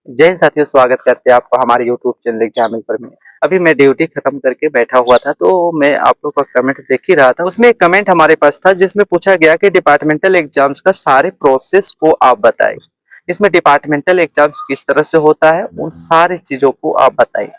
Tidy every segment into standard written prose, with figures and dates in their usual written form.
जय हिंद साथियों, स्वागत करते हैं आपको हमारे यूट्यूब चैनल एग्जामिल पर में। अभी मैं ड्यूटी खत्म करके बैठा हुआ था तो मैं आप लोग का कमेंट देख ही रहा था। उसमें एक कमेंट हमारे पास था जिसमें पूछा गया कि डिपार्टमेंटल एग्जाम्स का सारे प्रोसेस को आप बताएं। इसमें डिपार्टमेंटल एग्जाम्स किस तरह से होता है उन सारी चीजों को आप बताएं।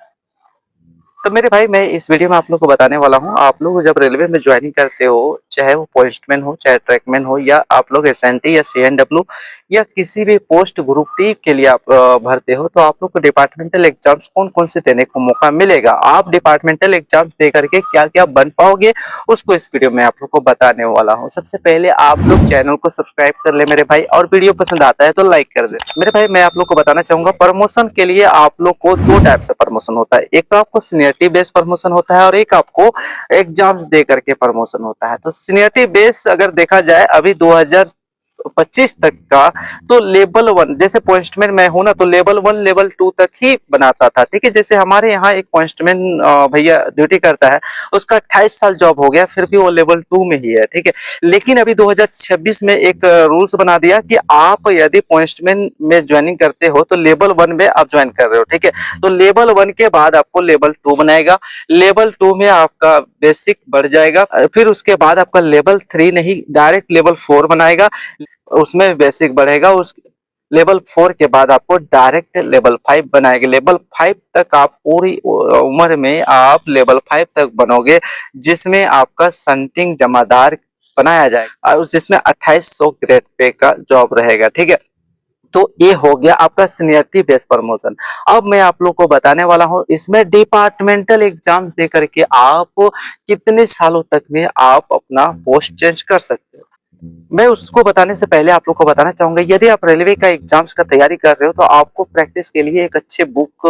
तो मेरे भाई, मैं इस वीडियो में आप लोग को बताने वाला हूँ। आप लोग जब रेलवे में ज्वाइनिंग करते हो, चाहे वो पोस्टमैन हो, चाहे ट्रैकमैन हो, या आप लोग एसएनटी या सीएनडब्ल्यू या किसी भी पोस्ट ग्रुप टी के लिए आप भरते हो, तो आप लोग को डिपार्टमेंटल एग्जाम्स कौन कौन से देने को मौका मिलेगा, आप डिपार्टमेंटल एग्जाम्स दे करके क्या क्या बन पाओगे, उसको इस वीडियो में आप लोग को बताने वाला हूँ। सबसे पहले आप लोग चैनल को सब्सक्राइब कर ले मेरे भाई, और वीडियो पसंद आता है तो लाइक कर दे मेरे भाई। मैं आप लोग को बताना चाहूंगा, प्रमोशन के लिए आप लोग को दो टाइप से प्रमोशन होता है। एक तो आपको सीनियरिटी बेस्ड प्रमोशन होता है और एक आपको एग्जाम्स दे करके प्रमोशन होता है। तो सीनियरिटी बेस अगर देखा जाए अभी 2025 तक का, तो लेवल 1 जैसे पोस्टमैन मैं हूं ना, तो लेवल 1 लेवल 2 तक ही बनाता था। ठीक है, जैसे हमारे यहाँ एक पोस्टमैन भैया ड्यूटी करता है, उसका 28 साल जॉब हो गया, फिर भी वो लेवल 2 में ही है। ठीक है, लेकिन अभी 2026 में एक रूल्स बना दिया कि आप यदि पोस्टमैन में ज्वाइनिंग करते हो तो लेवल 1 में आप ज्वाइन कर रहे हो। ठीक है, तो लेवल 1 के बाद आपको लेवल 2 बनाएगा, लेवल 2 में आपका बेसिक बढ़ जाएगा, फिर उसके बाद आपका लेवल 3 नहीं डायरेक्ट लेवल 4 बनाएगा, उसमें बेसिक बढ़ेगा। उस लेवल 4 के बाद आपको डायरेक्ट लेवल 5 बनाएंगे। लेवल 5 तक आप पूरी उम्र में आप लेवल 5 तक बनोगे, जिसमें आपका संटिंग जमादार बनाया जाएगा और जिसमें 2800 ग्रेड पे का जॉब रहेगा। ठीक है, तो ये हो गया आपका सीनियरिटी बेस्ड प्रमोशन। अब मैं आप लोग को बताने वाला हूं, इसमें डिपार्टमेंटल एग्जाम्स दे करके आप कितने सालों तक में आप अपना पोस्ट चेंज कर सकते हो। मैं उसको बताने से पहले आप लोग को बताना चाहूंगा, यदि आप रेलवे का एग्जाम्स का तैयारी कर रहे हो तो आपको प्रैक्टिस के लिए एक अच्छे बुक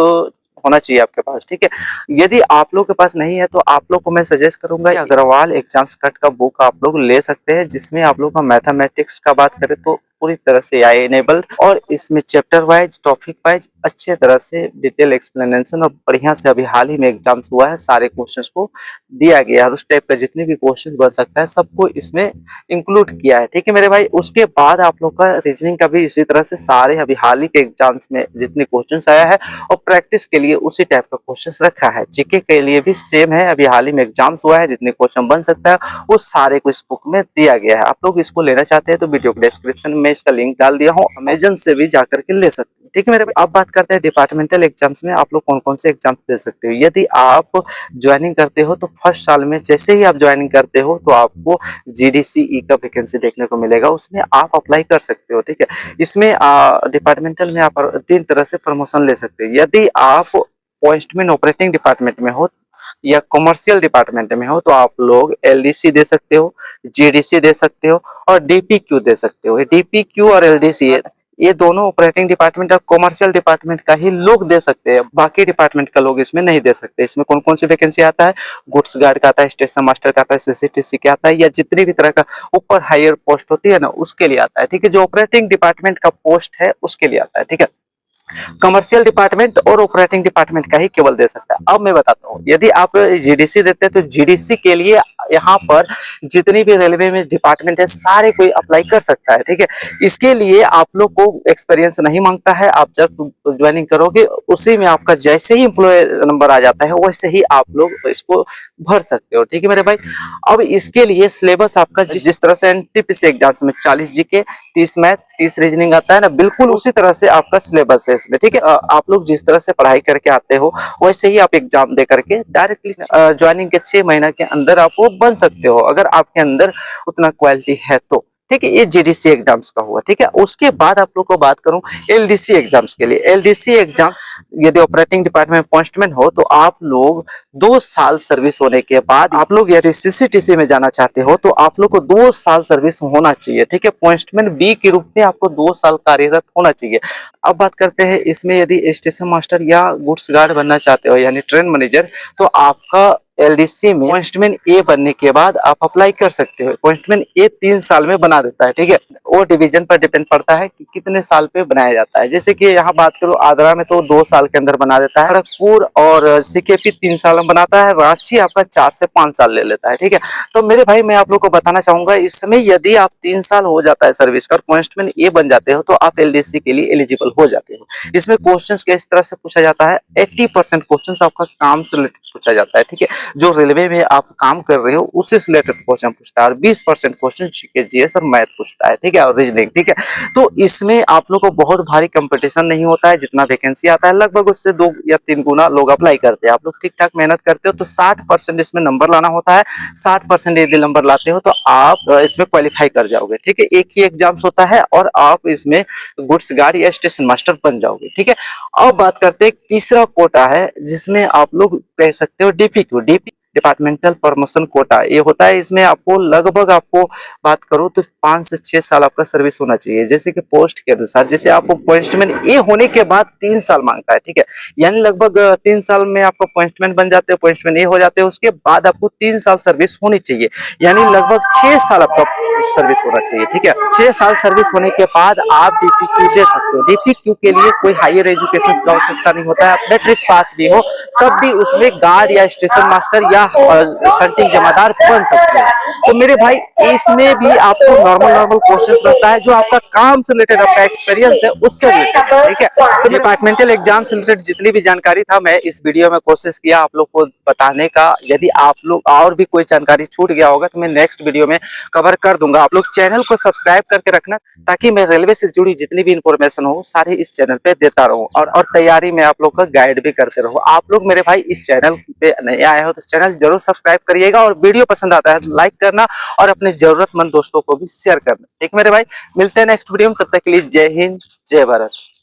होना चाहिए आपके पास। ठीक है, यदि आप लोग के पास नहीं है तो आप लोग को मैं सजेस्ट करूंगा अग्रवाल एग्जाम्स कट का बुक आप लोग ले सकते हैं, जिसमें आप लोग का मैथमेटिक्स का बात करें तो पूरी तरह से आई एनेबल्ड, और इसमें चैप्टर वाइज टॉपिक वाइज अच्छे तरह से डिटेल एक्सप्लेनेशन और बढ़िया से अभी हाल ही में एग्जाम्स हुआ है, सारे क्वेश्चंस को दिया गया है और उस टाइप का जितने भी क्वेश्चन बन सकता है सबको इसमें इंक्लूड किया है। ठीक है मेरे भाई, उसके बाद आप लोग का रीजनिंग का भी इसी तरह से सारे अभी हाल ही के एग्जाम्स में जितने क्वेश्चंस आया है और प्रैक्टिस के लिए उसी टाइप का क्वेश्चंस रखा है। जीके के लिए भी सेम है, अभी हाल ही में एग्जाम्स हुआ है, जितने क्वेश्चन बन सकता है वो सारे को इस बुक में दिया गया है। आप लोग इसको लेना चाहते हैं तो वीडियो के डिस्क्रिप्शन में इसका लिंक डाल दिया हूँ, अमेजन से भी जाकर के ले सकते हैं। ठीक है मेरे भाई, अब बात करते हैं डिपार्टमेंटल एग्जाम्स में आप लोग कौन कौन से एग्जाम्स दे सकते हो। यदि आप ज्वाइनिंग करते हो तो फर्स्ट साल में जैसे ही आप ज्वाइनिंग करते हो तो आपको जीडीसीई का वैकेंसी देखने को मिलेगा, उसमें आप अप्लाई कर सकते हो। ठीक है, इसमें डिपार्टमेंटल में आप 3 तरह से प्रमोशन ले सकते हो। यदि आप पोस्टमैन ऑपरेटिंग डिपार्टमेंट में हो या कमर्शियल डिपार्टमेंट में हो तो आप लोग एलडीसी दे सकते हो, जीडीसी दे सकते हो और डीपीक्यू दे सकते हो। डीपीक्यू और एलडीसी ये दोनों ऑपरेटिंग डिपार्टमेंट और कमर्शियल डिपार्टमेंट का ही लोग दे सकते हैं, बाकी डिपार्टमेंट का लोग इसमें नहीं दे सकते। इसमें कौन कौन सी वैकेंसी आता है, गुड्स गार्ड का आता है, स्टेशन मास्टर का आता है, सीसीटीसी का आता है, या जितनी भी तरह का ऊपर हायर पोस्ट होती है ना उसके लिए आता है। ठीक है, जो ऑपरेटिंग डिपार्टमेंट का पोस्ट है उसके लिए आता है। ठीक है, कमर्शियल डिपार्टमेंट और ऑपरेटिंग डिपार्टमेंट का ही केवल दे सकता है। अब मैं बताता हूँ, यदि आप जीडीसी देते हैं तो जीडीसी के लिए यहाँ पर जितनी भी रेलवे में डिपार्टमेंट है सारे कोई अप्लाई कर सकता है। ठीक है, इसके लिए आप लोग को एक्सपीरियंस नहीं मांगता है, आप जब ज्वाइनिंग करोगे उसी में आपका जैसे ही एम्प्लॉय नंबर आ जाता है वैसे ही आप लोग इसको भर सकते हो। ठीक है मेरे भाई, अब इसके लिए सिलेबस आपका जिस तरह से एनटीपीसी एग्जाम्स में 40 जीके, 30 मैथ, 30 रीजनिंग आता है ना, बिल्कुल उसी तरह से आपका सिलेबस है इसमें। ठीक है, आप लोग जिस तरह से पढ़ाई करके आते हो वैसे ही आप एग्जाम दे करके डायरेक्टली ज्वाइनिंग के 6 महीना के अंदर आप वो बन सकते हो, अगर आपके अंदर उतना क्वालिटी है तो। ठीक है, ये जीडीसी एग्जाम्स का हुआ। ठीक है, उसके बाद आप लोग को बात करूं एलडीसी एग्जाम्स के लिए। एलडीसी एग्जाम यदि ऑपरेटिंग डिपार्टमेंट पोस्टमैन हो तो आप लोग 2 साल सर्विस होने के बाद आप लोग यदि सीसीटीसी में जाना चाहते हो तो आप लोग को 2 साल सर्विस होना चाहिए। ठीक है, पोस्टमैन बी के रूप में आपको 2 साल कार्यरत होना चाहिए। अब बात करते हैं इसमें, यदि स्टेशन मास्टर या गुड्स गार्ड बनना चाहते हो यानी ट्रेन मैनेजर, तो आपका एलडीसी में पॉइंटमैन ए बनने के बाद आप अप्लाई कर सकते हो। पॉइंटमैन ए 3 साल में बना देता है, ठीक है। वो डिवीजन पर डिपेंड पड़ता है कि कितने साल पे बनाया जाता है। जैसे कि यहाँ बात करो आगरा में तो 2 साल के अंदर बना देता है, खड़गपुर और सीकेपी 3 साल में बनाता है, रांची आपका 4 से 5 साल ले लेता है, ठीक है। तो मेरे भाई मैं आप लोग को बताना चाहूंगा, इसमें यदि आप 3 साल हो जाता है सर्विस का, पॉइंटमैन ए बन जाते हो तो आप एलडीसी के लिए एलिजिबल हो जाते हो। इसमें क्वेश्चंस किस तरह से पूछा जाता है, 80% क्वेश्चंस आपका काम से रिलेटेड पूछा जाता है, ठीक है। जो रेलवे में आप काम कर रहे हो उससे रिलेटेड क्वेश्चन पूछता है, और 20% क्वेश्चन जीके जीएस और मैथ पूछता है, ठीक है, और रीजनिंग, ठीक है। तो इसमें आप लोग को बहुत भारी कंपटीशन नहीं होता है। जितना वैकेंसी आता है लगभग उससे 2 या 3 गुना लोग अप्लाई करते हैं। आप लोग ठीक ठाक मेहनत करते हो तो 60% इसमें नंबर लाना होता है। 60% यदि नंबर लाते हो तो आप इसमें क्वालिफाई कर जाओगे, ठीक है। एक ही एग्जाम्स होता है और आप इसमें गुड्स गार्ड या स्टेशन मास्टर बन जाओगे, ठीक है। अब बात करते हैं तीसरा कोटा है, जिसमें आप लोग कह सकते हो डीपीक्यू, डिपार्टमेंटल प्रमोशन कोटा। ये होता है, इसमें आपको लगभग आपको बात करूं तो 5 से 6 साल आपका सर्विस होना चाहिए। जैसे कि पोस्ट के अनुसार, जैसे आपको पॉइंटमैन ए होने के बाद 3 साल मांगता है, ठीक है। यानी लगभग 3 साल में आपका पॉइंटमैन बन जाते हो, पॉइंटमैन ए हो जाते हो, उसके बाद आपको 3 साल सर्विस होनी चाहिए। यानी लगभग 6 साल आपका सर्विस होना चाहिए, ठीक है। 6 साल सर्विस होने के बाद आप डीपीक्यू दे सकते हो। डीपीक्यू के लिए कोई हायर एजुकेशन की आवश्यकता नहीं होता है। आप मैट्रिक पास भी हो तब भी उसमें गार्ड या स्टेशन मास्टर या शंटिंग जमादार बन सकते हैं। तो मेरे भाई इसमें भी आपको नॉर्मल क्वेश्चंस रहता है, जो आपका काम से रिलेटेड, आपका एक्सपीरियंस है उससे रिलेटेड, ठीक है। तो डिपार्टमेंटल एग्जाम से रिलेटेड जितनी भी जानकारी था मैं इस वीडियो में कोशिश किया आप लोग को बताने का। यदि आप लोग और भी कोई जानकारी छूट गया होगा तो मैं नेक्स्ट वीडियो में कवर कर दूंगा। आप लोग चैनल को सब्सक्राइब करके रखना, ताकि मैं रेलवे से जुड़ी जितनी भी इंफॉर्मेशन हो सारी इस चैनल पे देता रहूं, और तैयारी में आप लोग का गाइड भी करते रहो। आप लोग मेरे भाई इस चैनल पे नए आए हो तो चैनल जरूर सब्सक्राइब करिएगा, और वीडियो पसंद आता है तो लाइक करना और अपने जरूरतमंद दोस्तों को भी शेयर करना, ठीक मेरे भाई। मिलते हैं नेक्स्ट वीडियो में, तब तक के लिए जय हिंद जय भारत।